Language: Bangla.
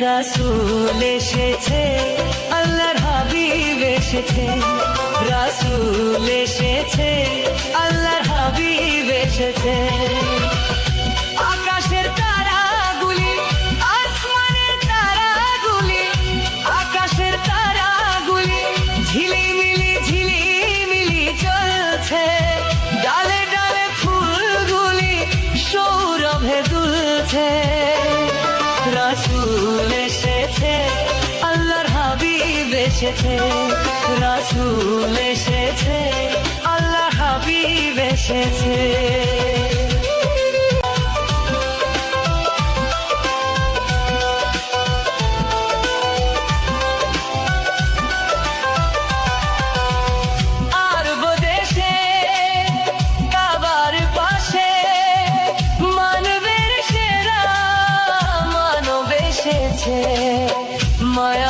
রাসূল এসেছে, আল্লাহর হাবিব এসেছে, রাসূল এসেছে, আল্লাহর হাবিব এসেছে। আকাশের তারাগুলি, আসমানের তারাগুলি, আকাশের তারাগুলি ঝিলিমিলি ঝিলিমিলি জ্বলছে। ডালে ডালে ফুলগুলি সৌরভে দুলছে। রাসূল এসেছে, আল্লাহর হাবিব এসেছে, রাসূল এসেছে, আল্লাহর হাবিব এসেছে। আরব দেশে কাবার পাশে মানবের সেরা মানব এসেছে। মায়া